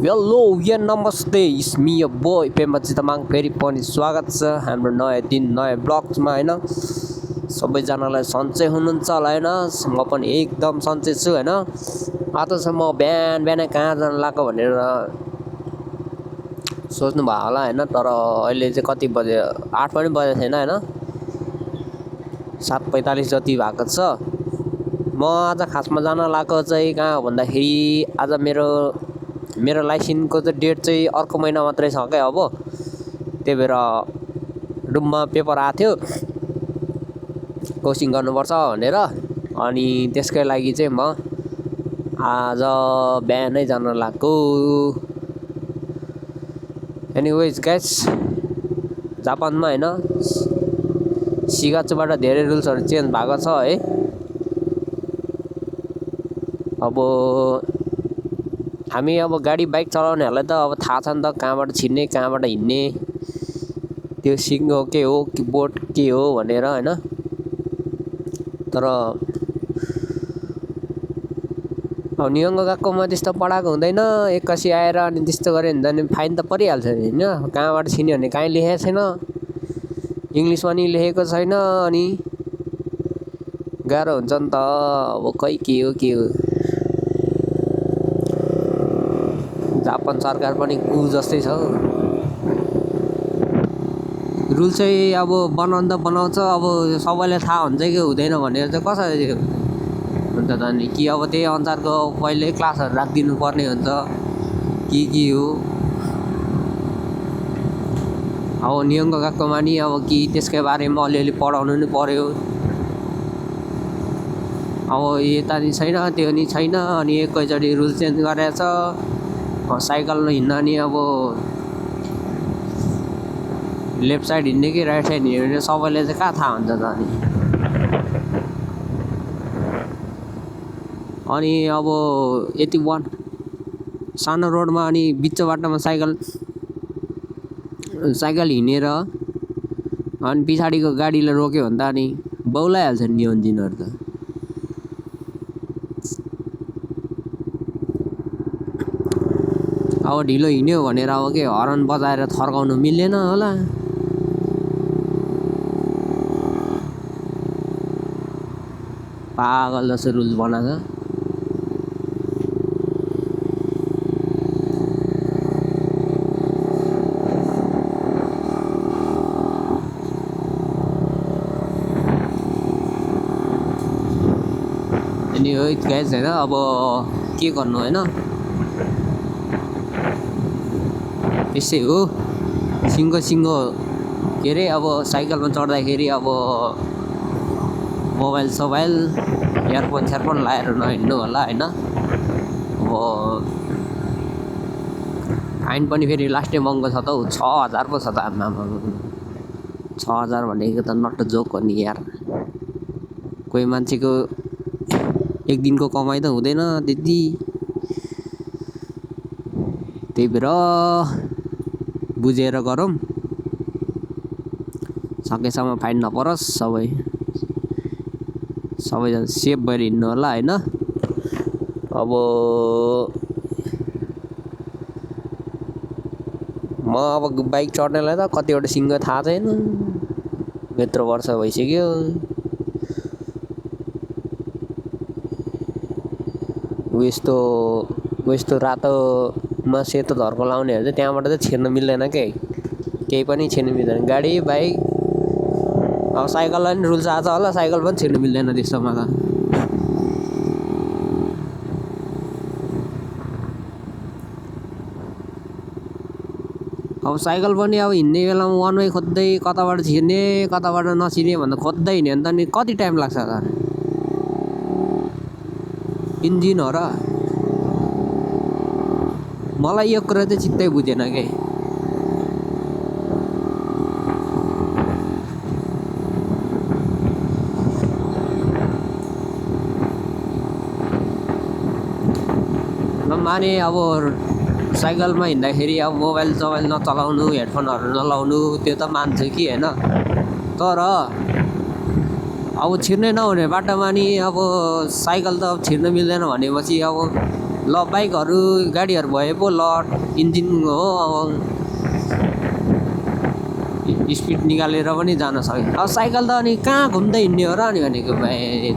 Hello या नमस्ते it's me a boy Pemaji Tamang फेरि पनि स्वागत छ हाम्रो नयाँ दिन नयाँ ब्लग्समा हैन। सबैजनालाई सन्चै हुनुहुन्छ होला हैन। म पनि एकदम सन्चै छु हैन। आज चाहिँ म बिहान बिहानै कहाँ जान लाग्यो भनेर सोच्नु भयो होला हैन। तर अहिले चाहिँ कति बज्यो 8 पनि बजेको छैन हैन। 7:45 जति भएको छ। म आज खासमा जान लाग्यो चाहिँ कहाँ भन्दाखेरि आज मेरो लाइसेन्सको चाहिँ डेट चाहिँ अर्को महिना मात्रै छ क्या अब। त्यही भएर रुममा पेपर आएको थियो कोचिङ गर्नुपर्छ भनेर, अनि त्यसकै लागि चाहिँ म आज बिहानै जान लाग्यो। एनिवेज गाइस, जापानमा हैन शिगाचुबाट धेरै रुल्सहरू चेन्ज भएको छ है। अब हामी गाडी बाइक चलाउनेहरूलाई त अब थाहा छ नि त, कहाँबाट छिर्ने कहाँबाट हिँड्ने, त्यो सिङ्गो के हो कि बोट के हो भनेर हैन। तर अब नियमको गएकोमा त्यस्तो पढाएको हुँदैन। एक्कासी आएर अनि त्यस्तो गऱ्यो भने त फाइन त परिहाल्छ नि हैन। कहाँबाट छिर्ने भने कहीँ लेखेको छैन, इङ्ग्लिसमा नि लेखेको छैन, अनि गाह्रो हुन्छ नि त। अब खै के हो जापान सरकार पनि कु जस्तै छ। रुल चाहिँ अब बनाउनु त बनाउँछ, अब सबैलाई थाहा हुन्छ कि हुँदैन भनेर चाहिँ कसरी हुन्छ त नि। कि अब त्यही अनुसारको पहिले क्लासहरू राखिदिनु पर्ने हुन्छ के हो। अब नियमको गएकोमा नि अब कि त्यसकै बारेमा अलिअलि पढाउनु नि पर्यो। अब यता नि छैन त्यो नि छैन, अनि एकैचोटि रुल चेन्ज गरेछ। साइकल हिँड्न नि अब लेफ्ट साइड हिँड्ने कि राइट साइड हिँड्ने सबैले चाहिँ कहाँ थाहा हुन्छ त अनि अब यति सानो रोडमा अनि बिच बाटोमा साइकल हिँडेर अनि पछाडिको गाडीले रोक्यो भने त अनि बौलाइहाल्छ नि इन्जिनहरू त। अब ढिलो हिँड्यो भनेर अब के हर्न बजाएर थर्काउनु मिल्दैन होला। पागल जस्तो रुल्स बनाएको छ। अनि हो गाइस हैन, अब के गर्नु हैन, यसै हो। सिङ्गो के अरे अब साइकलमा चढ्दाखेरि अब मोबाइल इयरफोन लगाएर नहिँड्नु होला हैन। अब फाइन पनि फेरि लास्टै महँगो छ त हौ, 6000 पो छ त। आमा 6000 भनेको त नट जोक हो नि यार। कोही मान्छेको एक दिनको कमाइ त हुँदैन त्यति। त्यही भएर बुझेर गरौँ, सकेसम्म फाइन नपरोस्। सबैजना सेफ भएर हिँड्नु होला हैन। अब म बाइक चढ्नेलाई त कतिवटा सिङ्गो थाहा छैन, यत्रो वर्ष भइसक्यो। यस्तो रातोमा सेतो धर्को लाउनेहरू चाहिँ त्यहाँबाट चाहिँ छिर्नु मिल्दैन केही पनि छिर्नु मिल्दैन। गाडी बाइक अब साइकललाई पनि रुल्स आएको छ होला, साइकल पनि छिर्नु मिल्दैन त्यस्तोमा त। अब साइकल पनि अब हिँड्ने बेलामा वान वे खोज्दै कताबाट छिर्ने कताबाट नछिर्ने भन्दा खोज्दै हिँड्यो भने त नि कति टाइम लाग्छ त। इन्जिन हो र। मलाई यो कुरा चाहिँ चित्तै बुझेन के। माने अब साइकलमा हिँड्दाखेरि अब मोबाइल नचलाउनु, हेडफोनहरू नलाउनु, त्यो त मान्छु कि हैन। तर अब छिर्नै नहुने बाटोमा नि अब साइकल त छिर्न मिल्दैन भनेपछि अब ल बाइकहरू गाडीहरू भए पो ल इन्जिन हो स्पिड निकालेर पनि जान सक्यो। अब साइकल त अनि कहाँ घुम्दै हिँड्ने हो र अनि भनेको भाइ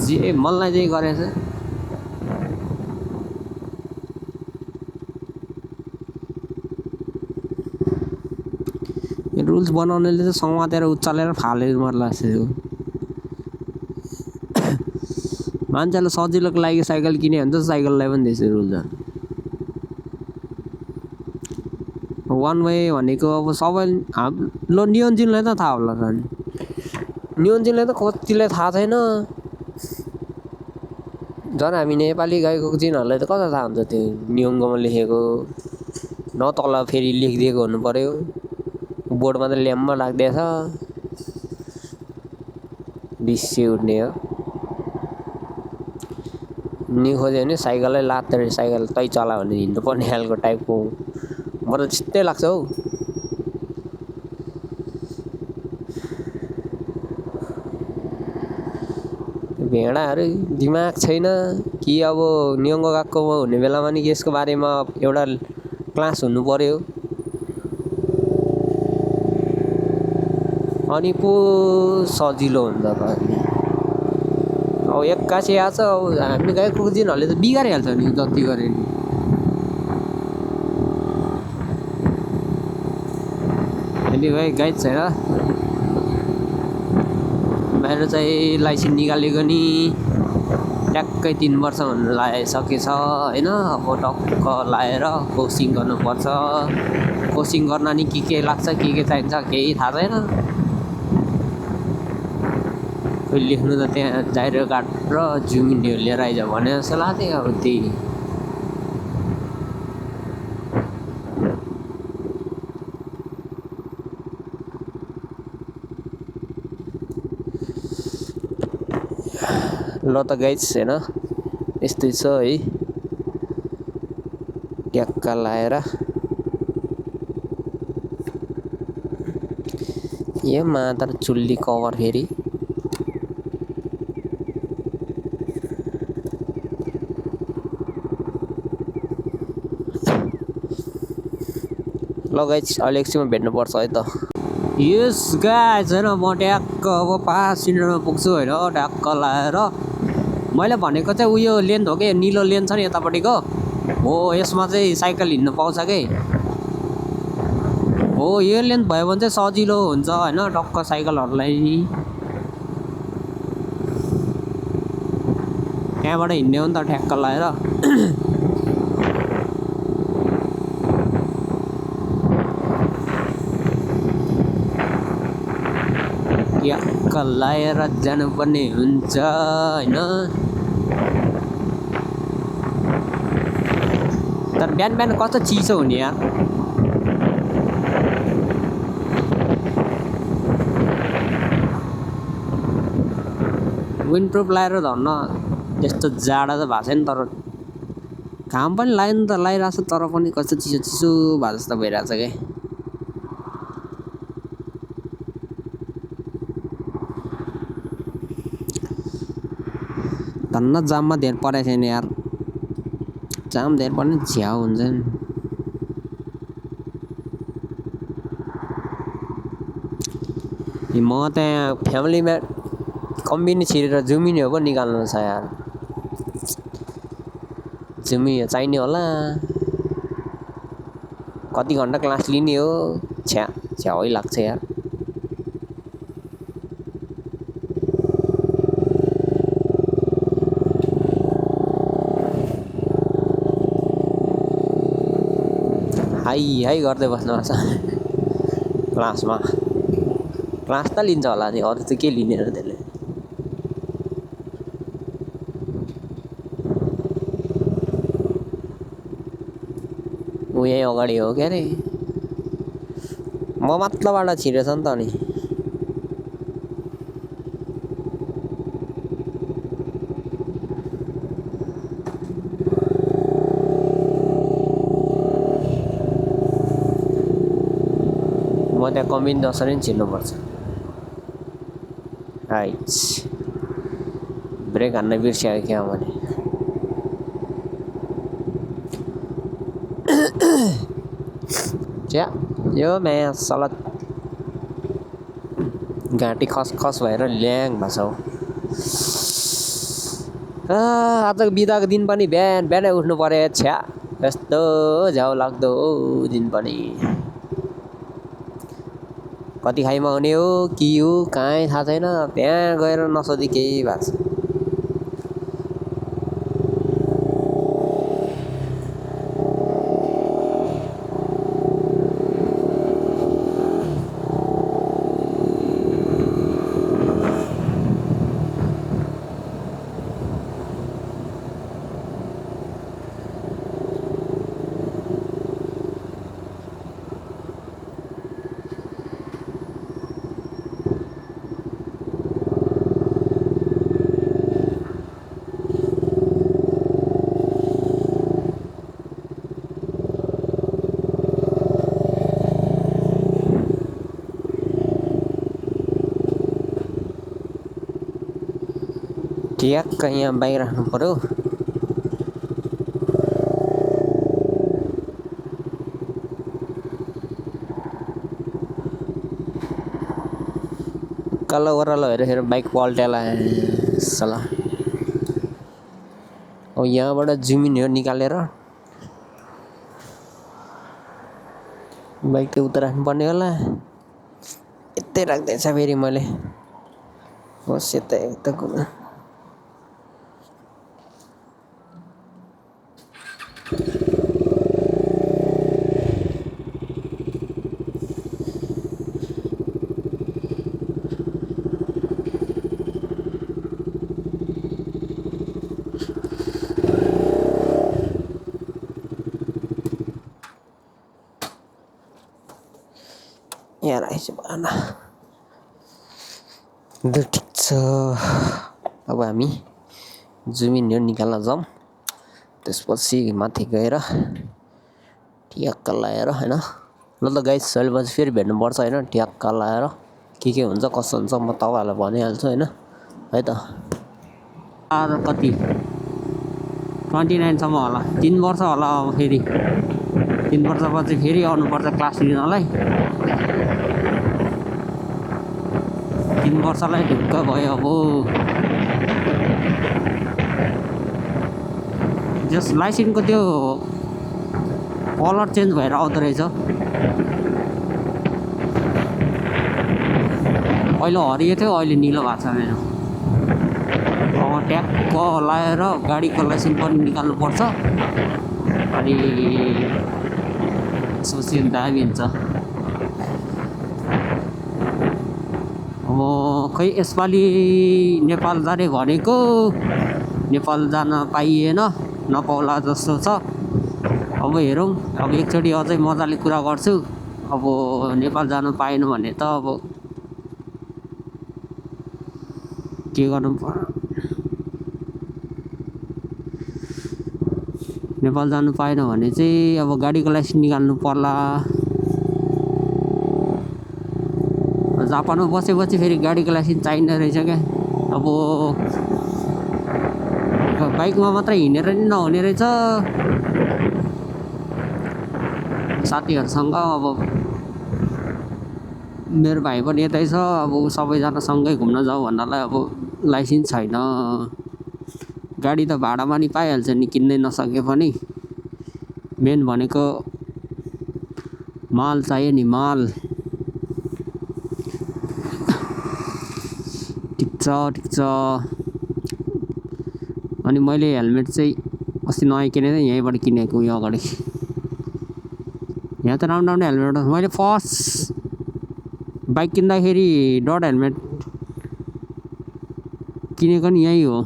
जे मलाई जे गरेछ। रुल्स बनाउनेले चाहिँ समातेर उचालेर फालेर मर्ला जस्तो मान्छेलाई सजिलोको लागि साइकल किने भने चाहिँ साइकललाई पनि त्यसरी रुल्स वान वे भनेको अब सबै लो नियन्त्रणलाई त थाहा होला नि नियन्त्रणलाई त कतिलाई थाहा छैन झन् हामी नेपाली गएको चिनहरूलाई त कता थाहा हुन्छ त्यो नियममा लेखेको न तल फेरि लेखिदिएको हुनु पर्यो बोर्डमा त ल्याम्प लाग्दैछ बिस्से उठ्ने हो नि खोज्यो भने साइकललाई लात्दै साइकल तै चला भने हिँड्नु पर्ने खालको टाइपको मलाई त्यस्तै लाग्छ हौ। भेडाहरू दिमाग छैन कि अब नियङ्गो गएको हुने बेलामा नि यसको बारेमा एउटा क्लास हुनु पर्यो अनि पो सजिलो हुन्छ त अब एक्कासी आछ अब हामी गएको दिनहरूले त बिगारिहाल्छ नि जति गरे नि अहिले भाइ गाइड छैन मेरो चाहिँ लाइसेन्स निकालेको नि ट्याक्कै 3 वर्ष हुन लागिसकेछ होइन। अब टक्क लाएर कोचिङ गर्नुपर्छ कोचिङ गर्न नि के लाग्छ के चाहिन्छ केही थाहा छैन खोइ लेख्नु त त्यहाँ जाइरो कार्ड र जुमिनीहरू लिएर आइज भने जस्तो लाग्थ्यो अब त्यही ल त गाइज होइन यस्तै छ है ट्याक्का लाएर यो मात्र चुल्ली कभर फेरि ल गाइज अहिले एकछिनमा भेट्नुपर्छ है त यस गाइज होइन म ट्याक्क अब 5 मिनटमा पुग्छु होइन ट्याक्क लाएर मैले भनेको चाहिँ उयो लेन हो कि निलो लेन छ नि यतापट्टिको हो यसमा चाहिँ साइकल हिँड्नु पाउँछ कि हो यो लेन भयो भने चाहिँ सजिलो हुन्छ होइन टक्क साइकलहरूलाई त्यहाँबाट हिँड्ने हो नि त ठ्याक्क लाएर ट्याक्क लाएर जानुपर्ने हुन्छ होइन। तर बिहान बिहान कस्तो चिसो हुने यार विन्ड प्रुफ लगाएर धन्न त्यस्तो जाडा त भएको छैन तर घाम पनि लाग्यो नि त लगाइरहेको छ तर पनि कस्तो चिसो चिसो भए जस्तो भइरहेछ क्या धन्न जाममा धेर परेको छैन यार जाम धेर पर्ने झ्याउ हुन्छ नि म त्यहाँ फ्यामिलीमा कम्बिनी छिरेर जुमिनी हो पो निकाल्नु छ यार जुमिनी चाहिने होला कति घन्टा क्लास लिने हो छ्याउै लाग्छ यार हाई गर्दै बस्नुपर्छ क्लासमा क्लास त लिन्छ होला नि अरू त के लिने र त्यसले ऊ यहीँ अगाडि हो क्या अरे म माथिल्लोबाट छिरेछ नि त अनि म त्यहाँ कम्बिनी जसरी पनि छिर्नुपर्छ राइट ब्रेक हान्न बिर्स्यो क्या भने च्या यो म्या सलत घाँटी खस भएर ल्याङ भएको छ आजको बिदाको दिन पनि बिहान बिहानै उठ्नु पर्यो छ्या यस्तो झ्याउ लाग्दो दिन पनि कति खाइमा हुने हो कि हो कहीँ थाहा छैन त्यहाँ गएर नसोधी केही भएको छ ठ्याक्क यहाँ बाइक राख्नु पर्यो कल्ल ओह्रालो हेरेर बाइक पल्ट्याला सला अब यहाँबाट जुमिनहरू निकालेर बाइक त उता राख्नुपर्ने होला यतै राख्दैछ फेरि मैले होस् यता घुम यहाँ राखेको भएन ठिक छ अब हामी जुमिनहरू निकाल्न जाउँ त्यसपछि माथि गएर ठ्याक्क लाएर होइन ल त गाइस सैलपछि फेरि भेट्नुपर्छ होइन ठ्याक्क लाएर के हुन्छ कसो हुन्छ म तपाईँहरूलाई भनिहाल्छु होइन है त आज कति 29 सम्म होला 3 वर्ष होला अब फेरि 3 वर्षपछि फेरि आउनुपर्छ क्लास लिनलाई 3 वर्षलाई ढुक्क भयो अब जस लाइसेन्सको त्यो कलर चेन्ज भएर आउँदो रहेछ पहिला हरियो थियो अहिले निलो भएको छ मेरो अब ट्याक्क लाएर गाडीको लाइसेन्स पनि निकाल्नुपर्छ अनि त्यसपछि दामी हुन्छ अब खै यसपालि नेपाल जाने भनेको नेपाल जान पाइएन नपाउला जस्तो छ अब हेरौँ अब एकचोटि अझै मजाले कुरा गर्छु अब नेपाल जानु पाएन भने त अब के गर्नु नेपाल जानु पाएन भने चाहिँ अब गाडीको लाइसेन्स निकाल्नु पर्ला जापानमा बसेपछि फेरि गाडीको लाइसेन्स चाहिँदो रहेछ क्या अब बाइकमा मात्रै हिँडेर नि नहुने रहेछ साथीहरूसँग अब मेरो भाइ पनि यतै छ अब सबैजना सँगै घुम्न जाऊ भन्नलाई अब लाइसेन्स छैन गाडी त भाडामा नि पाइहाल्छ नि किन्नै नसके पनि मेन भनेको माल चाहियो नि माल ठिक छ अनि मैले हेलमेट चाहिँ अस्ति नयाँ किनेर यहीँबाट किनेको यो अगाडि यहाँ त राम्रो हेलमेट मैले फर्स्ट बाइक किन्दाखेरि डट हेलमेट किनेको नि यही हो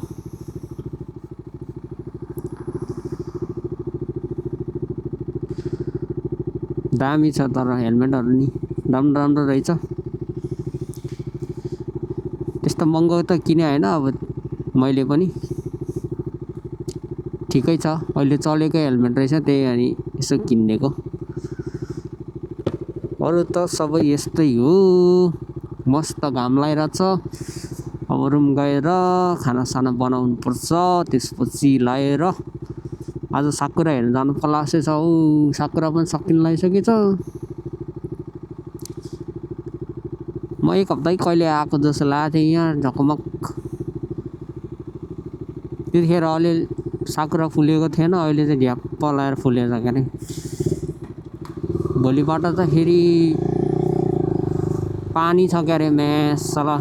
दामी छ तर हेलमेटहरू नि राम्रो रहेछ त्यस्तो महँगो त किने होइन अब मैले पनि ठिकै छ अहिले चलेकै हेलमेट रहेछ त्यही अनि यसो किनेको अरू त सबै यस्तै हो मस्त घाम लागिरहेछ अब रुम गएर खानासाना बनाउनु पर्छ, त्यसपछि लाएर आज साकुरा हेर्न जानु पर्ला जस्तै छ। साकुरा पनि सकिन लागिसकेछ। म एक हप्ता कहिले आएको जस्तो लागेको थिएँ यहाँ झकमक। त्यतिखेर अलि साकुरा फुलेको थिएन, अहिले चाहिँ ढ्याप्प लाएर फुलेछ क्या अरे। भोलिबाट त फेरि पानी छ क्या अरे मेसला।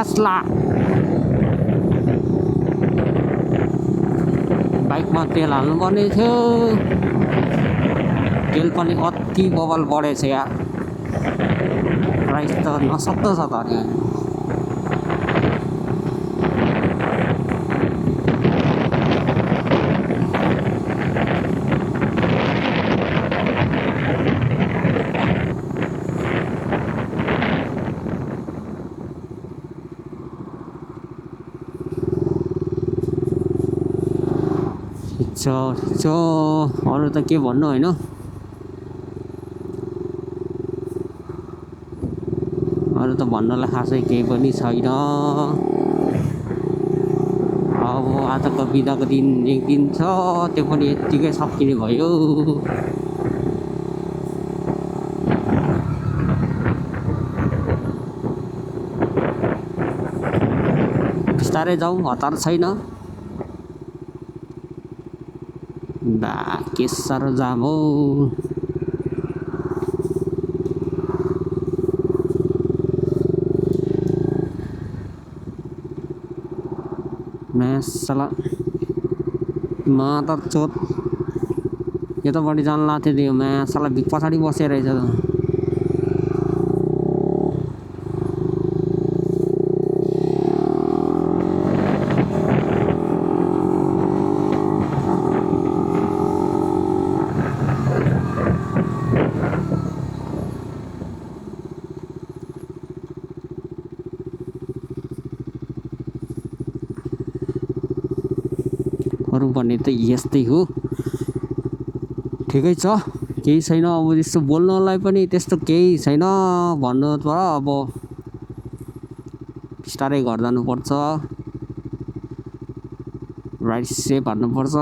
टेस्ला बाइकमा तेल हाल्नु पर्ने थियो, तेल पनि अति बबल बढेछ यार। प्राइस त नसक्दो छ त नि। ठिक छ अरू त के भन्नु होइन। अरू त भन्नलाई खासै केही पनि छैन। अब आजको बिदाको दिन एक दिन छ, त्यो पनि यत्तिकै सकिने भयो। बिस्तारै जाउँ, हतार छैन। के साह्रो जाम हो। मेसला माता चोत यतापट्टि जान लाग्थ्यो त्यो मेसला भिक पछाडि बसेर रहेछ त। अरू भन्ने त यस्तै हो, ठिकै छ, केही छैन। अब त्यस्तो बोल्नलाई पनि त्यस्तो केही छैन भन्नु त। अब बिस्तारै घर जानुपर्छ, राइट सेप हान्नुपर्छ।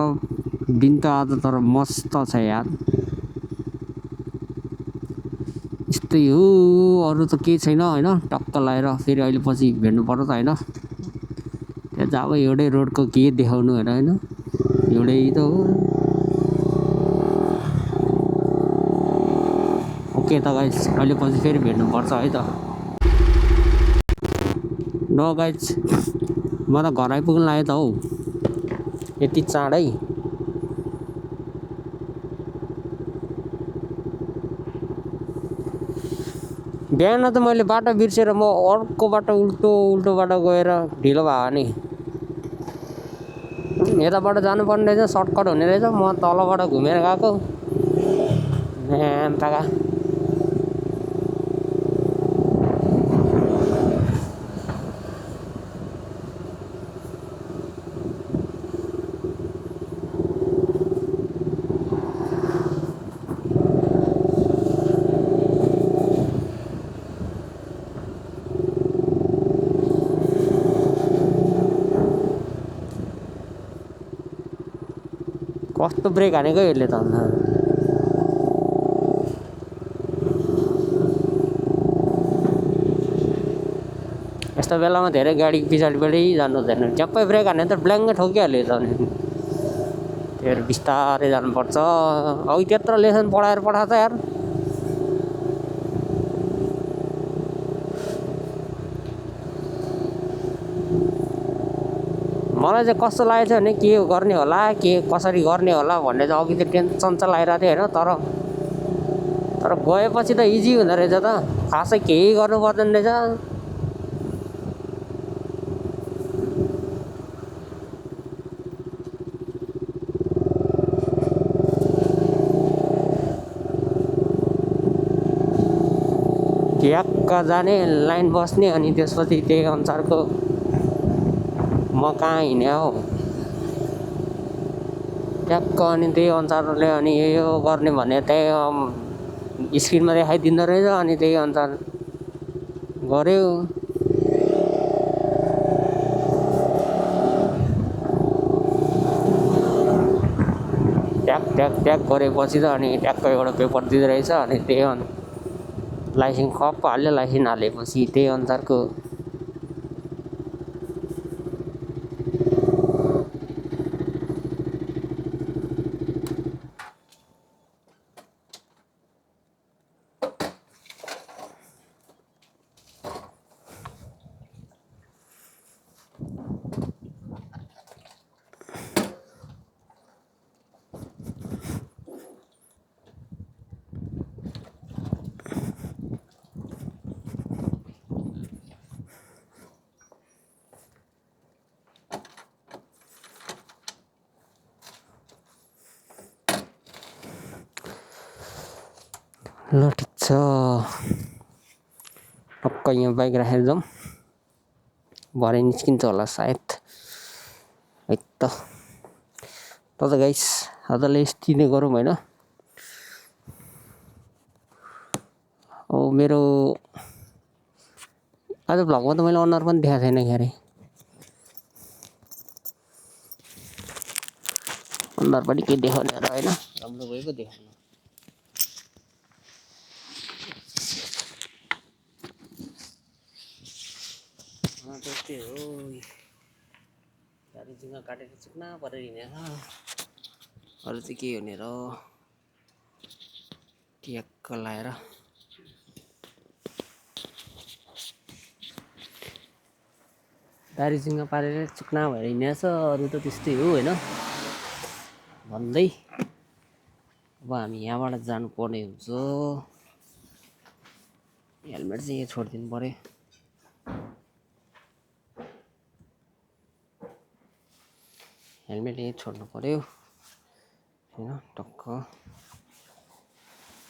दिन त आज तर मस्त छ यार। यस्तै हो, अरू त केही छैन होइन। टक्क लगाएर फेरि अहिले पछि भेट्नु पर्छ त होइन। त्यहाँ चाहिँ अब एउटै रोडको के देखाउनु होइन, एउटै त हो। ओके त गाइस, अहिले पछि फेरि भेट्नुपर्छ है त। ल गाइस, म त घर आइपुग्नु लाग्यो त हौ, यति चाँडै। बिहान त मैले बाटो बिर्सेर म अर्को बाटो उल्टो बाटो गएर ढिलो भयो नि। यताबाट जानुपर्ने रहेछ, सर्टकट हुने रहेछ। म तलबाट घुमेर गएको। कस्तो ब्रेक हानेको यसले त। यस्तो बेलामा धेरै गाडी पछाडिबाटै जानु हुँदैन, झ्याप्पै ब्रेक हाने त ब्ल्याङ्कै ठोकिहाल्यो त। त्यो बिस्तारै जानुपर्छ। अब त्यत्रो लेसन पढाएर पठाएको त यार। मलाई चाहिँ कस्तो लागेको छ भने के गर्ने होला, के कसरी गर्ने होला भन्ने चाहिँ अघि त टेन्सन चाहिँ लागिरहेको थियो होइन। तर गएपछि त इजी हुँदो रहेछ त, खासै केही गर्नु पर्दैन रहेछ। ट्याक्क जाने लाइन बस्ने अनि त्यसपछि त्यही अनुसारको म कहाँ हिँड्ने हो ट्याक्क अनि त्यही अनुसारले अनि यो गर्ने भने त्यही स्क्रिनमा देखाइदिँदो रहेछ अनि त्यही अनुसार गऱ्यो ट्याक ट्याक ट्याक गरेपछि त अनि ट्याक्क एउटा पेपर दिँदो रहेछ अनि त्यही लाइसेन्स खप्प हाल्यो लाइसेन्स हालेपछि त्यही अनुसारको ल ठिक छ टक्क यहाँ बाइक राखेर जाउँ भरे निस्किन्छ होला सायद है त गाइस आजलाई यति नै गरौँ होइन अब मेरो आज भ्लगमा त मैले अनुहार पनि देखाएको छैन क्यारे अनुहार पनि केही देखाउने होइन राम्रो गएको देखाउनु त्यस्तै हो दार्जिलिङमा काटेर चिक्ना परेर हिँडेर अरू चाहिँ के हुने र ट्याक्क लाएर दार्जिलिङमा पारेर चिक्ना भएर हिँडेको छ अरू त त्यस्तै हो होइन भन्दै अब हामी यहाँबाट जानुपर्ने हुन्छ हेलमेट चाहिँ यहाँ छोडिदिनु पऱ्यो हेलमेट यहीँ छोड्नु पऱ्यो होइन टक्क